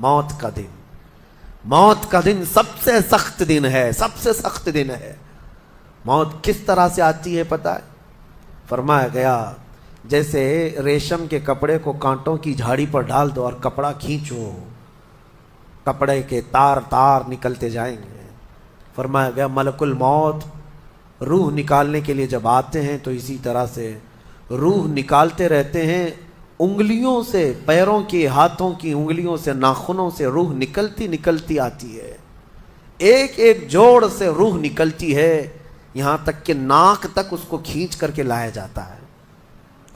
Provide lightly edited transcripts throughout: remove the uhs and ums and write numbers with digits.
موت کا دن، موت کا دن سب سے سخت دن ہے، سب سے سخت دن ہے۔ موت کس طرح سے آتی ہے پتہ ہے؟ فرمایا گیا جیسے ریشم کے کپڑے کو کانٹوں کی جھاڑی پر ڈال دو اور کپڑا کھینچو، کپڑے کے تار تار نکلتے جائیں گے۔ فرمایا گیا ملک الموت روح نکالنے کے لیے جب آتے ہیں تو اسی طرح سے روح نکالتے رہتے ہیں، انگلیوں سے، پیروں کی، ہاتھوں کی انگلیوں سے، ناخنوں سے روح نکلتی نکلتی آتی ہے، ایک ایک جوڑ سے روح نکلتی ہے، یہاں تک کہ ناک تک اس کو کھینچ کر کے لایا جاتا ہے۔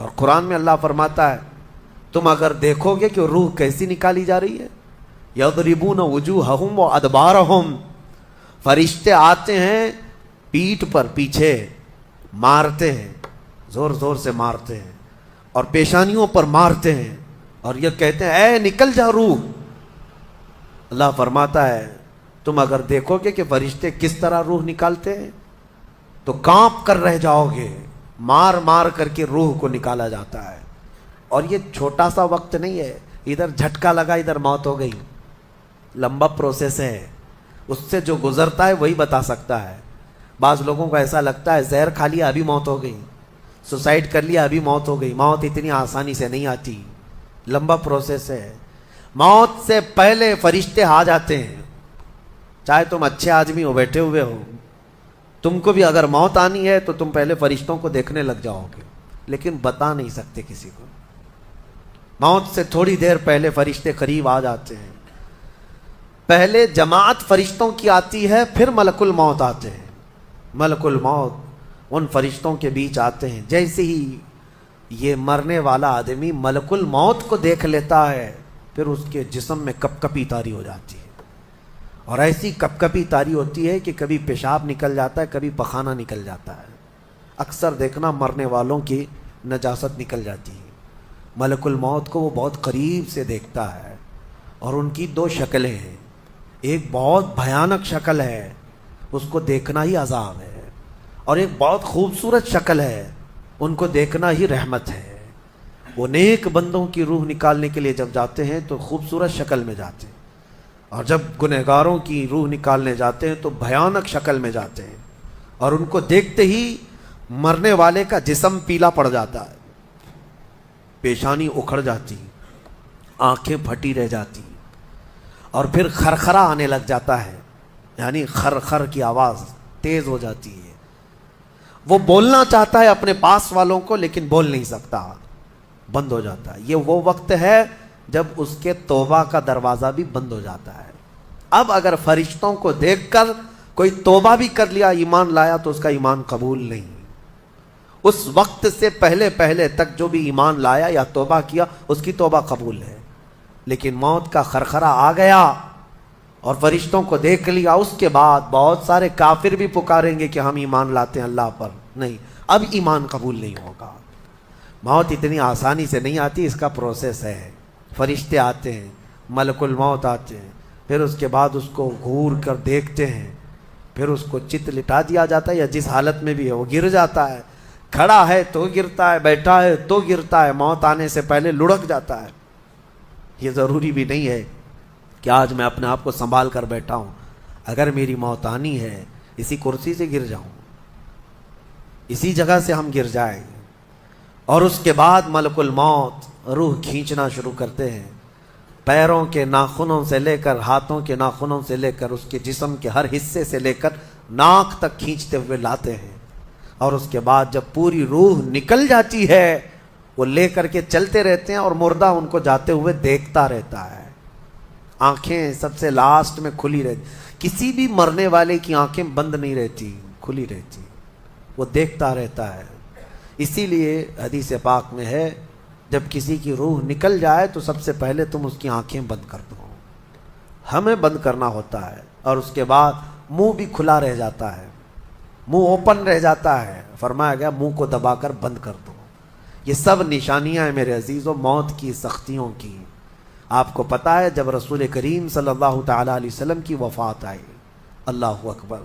اور قرآن میں اللہ فرماتا ہے تم اگر دیکھو گے کہ روح کیسی نکالی جا رہی ہے، یضربون وجوہہم وادبارہم، فرشتے آتے ہیں پیٹھ پر، پیچھے مارتے ہیں، زور زور سے مارتے ہیں اور پیشانیوں پر مارتے ہیں اور یہ کہتے ہیں اے نکل جا روح۔ اللہ فرماتا ہے تم اگر دیکھو گے کہ فرشتے کس طرح روح نکالتے ہیں تو کانپ کر رہ جاؤ گے، مار مار کر کے روح کو نکالا جاتا ہے۔ اور یہ چھوٹا سا وقت نہیں ہے، ادھر جھٹکا لگا ادھر موت ہو گئی، لمبا پروسیس ہے، اس سے جو گزرتا ہے وہی بتا سکتا ہے۔ بعض لوگوں کو ایسا لگتا ہے زہر کھا لیا ابھی موت ہو گئی، سوسائڈ کر لیا ابھی موت ہو گئی۔ موت اتنی آسانی سے نہیں آتی، لمبا پروسیس ہے۔ موت سے پہلے فرشتے آ جاتے ہیں، چاہے تم اچھے آدمی ہو، بیٹھے ہوئے ہو، تم کو بھی اگر موت آنی ہے تو تم پہلے فرشتوں کو دیکھنے لگ جاؤ گے، لیکن بتا نہیں سکتے کسی کو۔ موت سے تھوڑی دیر پہلے فرشتے قریب آ جاتے ہیں، پہلے جماعت فرشتوں کی آتی ہے، پھر ملک الموت آتے ہیں۔ ملک الموت ان فرشتوں کے بیچ آتے ہیں، جیسے ہی یہ مرنے والا آدمی ملک الموت کو دیکھ لیتا ہے پھر اس کے جسم میں کپ کپی طاری ہو جاتی ہے، اور ایسی کپ کپی طاری ہوتی ہے کہ کبھی پیشاب نکل جاتا ہے، کبھی پخانہ نکل جاتا ہے۔ اکثر دیکھنا مرنے والوں کی نجاست نکل جاتی ہے۔ ملک الموت کو وہ بہت قریب سے دیکھتا ہے، اور ان کی دو شکلیں ہیں، ایک بہت بھیانک شکل ہے، اس کو دیکھنا ہی عذاب ہے، اور ایک بہت خوبصورت شکل ہے، ان کو دیکھنا ہی رحمت ہے۔ وہ نیک بندوں کی روح نکالنے کے لیے جب جاتے ہیں تو خوبصورت شکل میں جاتے ہیں، اور جب گنہگاروں کی روح نکالنے جاتے ہیں تو بھیانک شکل میں جاتے ہیں، اور ان کو دیکھتے ہی مرنے والے کا جسم پیلا پڑ جاتا ہے، پیشانی اکھڑ جاتی، آنکھیں پھٹی رہ جاتی، اور پھر خرخرا آنے لگ جاتا ہے، یعنی خر خر کی آواز تیز ہو جاتی ہے۔ وہ بولنا چاہتا ہے اپنے پاس والوں کو لیکن بول نہیں سکتا، بند ہو جاتا ہے۔ یہ وہ وقت ہے جب اس کے توبہ کا دروازہ بھی بند ہو جاتا ہے۔ اب اگر فرشتوں کو دیکھ کر کوئی توبہ بھی کر لیا، ایمان لایا، تو اس کا ایمان قبول نہیں۔ اس وقت سے پہلے پہلے تک جو بھی ایمان لایا یا توبہ کیا اس کی توبہ قبول ہے، لیکن موت کا خرخرا آ گیا اور فرشتوں کو دیکھ لیا، اس کے بعد بہت سارے کافر بھی پکاریں گے کہ ہم ایمان لاتے ہیں اللہ پر، نہیں، اب ایمان قبول نہیں ہوگا۔ موت اتنی آسانی سے نہیں آتی، اس کا پروسیس ہے۔ فرشتے آتے ہیں، ملک الموت آتے ہیں، پھر اس کے بعد اس کو گھور کر دیکھتے ہیں، پھر اس کو چت لٹا دیا جاتا ہے، یا جس حالت میں بھی ہے وہ گر جاتا ہے، کھڑا ہے تو گرتا ہے، بیٹھا ہے تو گرتا ہے، موت آنے سے پہلے لڑک جاتا ہے۔ یہ ضروری بھی نہیں ہے کہ آج میں اپنے آپ کو سنبھال کر بیٹھا ہوں، اگر میری موت آنی ہے اسی کرسی سے گر جاؤں، اسی جگہ سے ہم گر جائیں۔ اور اس کے بعد ملک الموت روح کھینچنا شروع کرتے ہیں، پیروں کے ناخنوں سے لے کر، ہاتھوں کے ناخنوں سے لے کر، اس کے جسم کے ہر حصے سے لے کر ناک تک کھینچتے ہوئے لاتے ہیں، اور اس کے بعد جب پوری روح نکل جاتی ہے وہ لے کر کے چلتے رہتے ہیں، اور مردہ ان کو جاتے ہوئے دیکھتا رہتا ہے۔ آنکھیں سب سے لاسٹ میں کھلی رہتی، کسی بھی مرنے والے کی آنکھیں بند نہیں رہتی، کھلی رہتی، وہ دیکھتا رہتا ہے۔ اسی لیے حدیث پاک میں ہے جب کسی کی روح نکل جائے تو سب سے پہلے تم اس کی آنکھیں بند کر دو، ہمیں بند کرنا ہوتا ہے، اور اس کے بعد منہ بھی کھلا رہ جاتا ہے، منہ اوپن رہ جاتا ہے، فرمایا گیا منہ کو دبا کر بند کر دو۔ یہ سب نشانیاں ہیں میرے عزیزوں موت کی، سختیوں کی۔ آپ کو پتہ ہے جب رسول کریم صلی اللہ تعالیٰ علیہ وسلم کی وفات آئی، اللہ اکبر،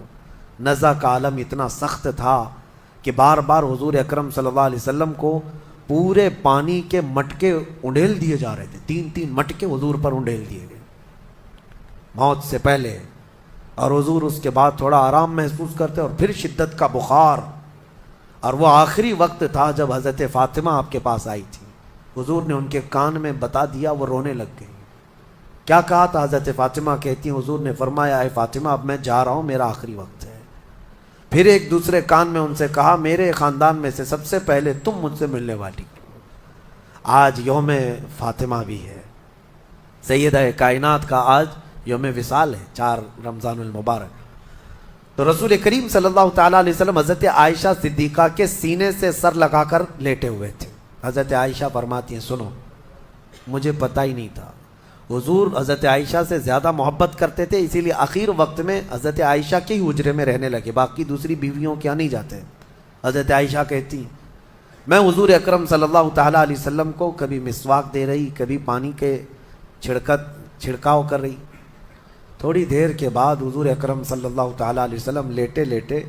نزع کا عالم اتنا سخت تھا کہ بار بار حضور اکرم صلی اللہ علیہ وسلم کو پورے پانی کے مٹکے انڈیل دیے جا رہے تھے، 3 مٹکے حضور پر انڈیل دیے گئے، موت سے پہلے، اور حضور اس کے بعد تھوڑا آرام محسوس کرتے اور پھر شدت کا بخار. اور وہ آخری وقت تھا جب حضرت فاطمہ آپ کے پاس آئی تھی. حضور نے ان کے کان میں بتا دیا، وہ رونے لگ گئی. کیا کہا تھا؟ حضرت فاطمہ کہتی ہیں حضور نے فرمایا اے فاطمہ اب میں جا رہا ہوں، میرا آخری وقت ہے. پھر ایک دوسرے کان میں ان سے کہا میرے خاندان میں سے سب سے پہلے تم مجھ سے ملنے والی. آج یوم فاطمہ بھی ہے، سیدہ کائنات کا آج یوم وصال ہے، 4 رمضان المبارک. تو رسول کریم صلی اللہ تعالیٰ علیہ وسلم حضرت عائشہ صدیقہ کے سینے سے سر لگا کر لیٹے ہوئے تھے. حضرت عائشہ فرماتی ہیں سنو، مجھے پتہ ہی نہیں تھا. حضور حضرت عائشہ سے زیادہ محبت کرتے تھے، اسی لیے آخر وقت میں حضرت عائشہ کے ہی حجرے میں رہنے لگے، باقی دوسری بیویوں کیا نہیں جاتے. حضرت عائشہ کہتی ہیں میں حضور اکرم صلی اللہ تعالیٰ علیہ وسلم کو کبھی مسواک دے رہی، کبھی پانی کے چھڑکاؤ کر رہی. تھوڑی دیر کے بعد حضور اکرم صلی اللہ تعالیٰ علیہ وسلم لیٹے لیٹے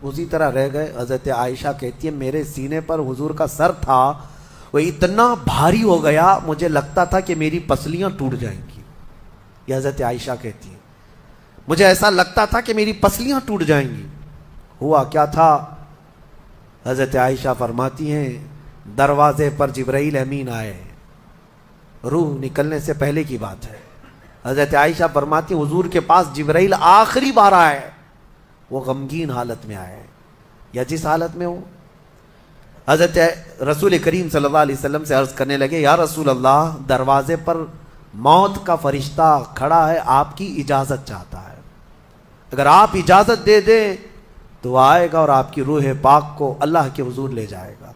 اسی طرح رہ گئے. حضرت عائشہ کہتی ہے میرے سینے پر حضور کا سر تھا، وہ اتنا بھاری ہو گیا مجھے لگتا تھا کہ میری پسلیاں ٹوٹ جائیں گی. یہ حضرت عائشہ کہتی ہے مجھے ایسا لگتا تھا کہ میری پسلیاں ٹوٹ جائیں گی. ہوا کیا تھا؟ حضرت عائشہ فرماتی ہیں دروازے پر جبرائیل امین آئے، روح نکلنے سے پہلے کی بات ہے. حضرت عائشہ فرماتی ہیں حضور کے پاس جبرائیل آخری بار آئے، وہ غمگین حالت میں آئے یا جس حالت میں ہو. حضرت رسول کریم صلی اللہ علیہ وسلم سے عرض کرنے لگے یا رسول اللہ دروازے پر موت کا فرشتہ کھڑا ہے، آپ کی اجازت چاہتا ہے، اگر آپ اجازت دے دیں تو وہ آئے گا اور آپ کی روح پاک کو اللہ کے حضور لے جائے گا.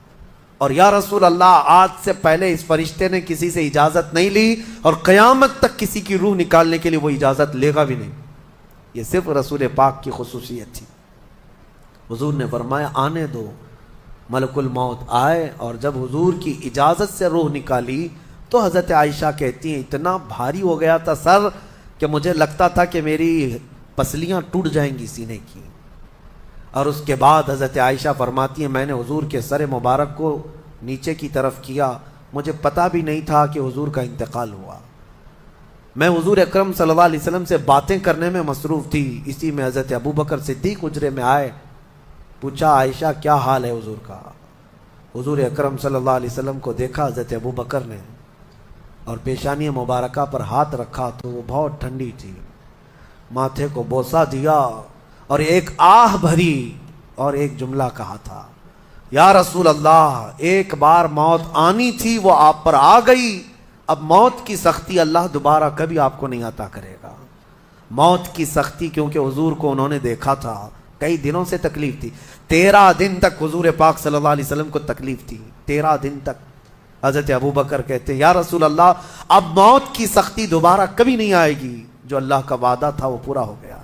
اور یا رسول اللہ آج سے پہلے اس فرشتے نے کسی سے اجازت نہیں لی اور قیامت تک کسی کی روح نکالنے کے لیے وہ اجازت لے گا بھی نہیں. یہ صرف رسول پاک کی خصوصیت تھی. حضور نے فرمایا آنے دو. ملک الموت آئے اور جب حضور کی اجازت سے روح نکالی تو حضرت عائشہ کہتی ہیں اتنا بھاری ہو گیا تھا سر کہ مجھے لگتا تھا کہ میری پسلیاں ٹوٹ جائیں گی سینے کی. اور اس کے بعد حضرت عائشہ فرماتی ہیں میں نے حضور کے سر مبارک کو نیچے کی طرف کیا، مجھے پتہ بھی نہیں تھا کہ حضور کا انتقال ہوا. میں حضور اکرم صلی اللہ علیہ وسلم سے باتیں کرنے میں مصروف تھی، اسی میں حضرت ابو بکر صدیق حجرے میں آئے. پوچھا عائشہ کیا حال ہے حضور کا؟ حضور اکرم صلی اللہ علیہ وسلم کو دیکھا حضرت ابو بکر نے اور پیشانی مبارکہ پر ہاتھ رکھا تو وہ بہت ٹھنڈی تھی. ماتھے کو بوسہ دیا اور ایک آہ بھری اور ایک جملہ کہا تھا یا رسول اللہ ایک بار موت آنی تھی وہ آپ پر آ گئی، اب موت کی سختی اللہ دوبارہ کبھی آپ کو نہیں عطا کرے گا. موت کی سختی کیونکہ حضور کو انہوں نے دیکھا تھا، کئی دنوں سے تکلیف تھی. 13 دن تک حضور پاک صلی اللہ علیہ وسلم کو تکلیف تھی، 13 دن تک. حضرت ابو بکر کہتے ہیں یا رسول اللہ اب موت کی سختی دوبارہ کبھی نہیں آئے گی، جو اللہ کا وعدہ تھا وہ پورا ہو گیا.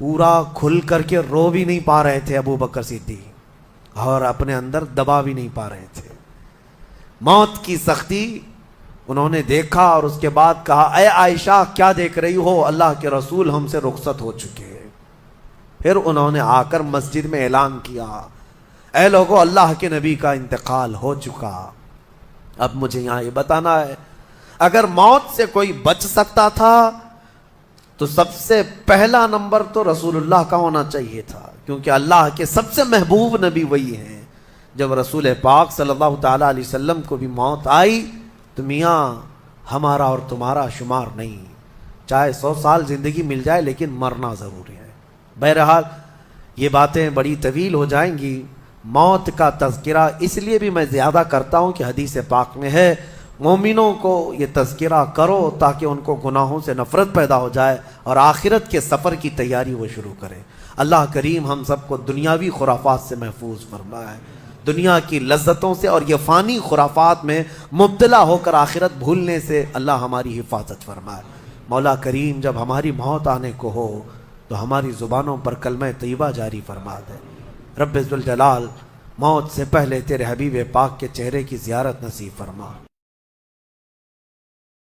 پورا کھل کر کے رو بھی نہیں پا رہے تھے ابو بکر صدیق اور اپنے اندر دبا بھی نہیں پا رہے تھے. موت کی سختی انہوں نے دیکھا اور اس کے بعد کہا اے عائشہ کیا دیکھ رہی ہو، اللہ کے رسول ہم سے رخصت ہو چکے. پھر انہوں نے آ کر مسجد میں اعلان کیا اے لوگو اللہ کے نبی کا انتقال ہو چکا. اب مجھے یہاں یہ بتانا ہے اگر موت سے کوئی بچ سکتا تھا تو سب سے پہلا نمبر تو رسول اللہ کا ہونا چاہیے تھا، کیونکہ اللہ کے سب سے محبوب نبی وہی ہیں. جب رسول پاک صلی اللہ تعالیٰ علیہ وسلم کو بھی موت آئی تو میاں ہمارا اور تمہارا شمار نہیں، چاہے 100 سال زندگی مل جائے لیکن مرنا ضروری ہے. بہرحال یہ باتیں بڑی طویل ہو جائیں گی. موت کا تذکرہ اس لیے بھی میں زیادہ کرتا ہوں کہ حدیث پاک میں ہے مومنوں کو یہ تذکرہ کرو تاکہ ان کو گناہوں سے نفرت پیدا ہو جائے اور آخرت کے سفر کی تیاری وہ شروع کریں. اللہ کریم ہم سب کو دنیاوی خرافات سے محفوظ فرمائے، دنیا کی لذتوں سے اور یہ فانی خرافات میں مبتلا ہو کر آخرت بھولنے سے اللہ ہماری حفاظت فرمائے. مولا کریم جب ہماری موت آنے کو ہو تو ہماری زبانوں پر کلمہ طیبہ جاری فرما دے. رب ذوالجلال موت سے پہلے تیرے حبیب پاک کے چہرے کی زیارت نصیب فرما.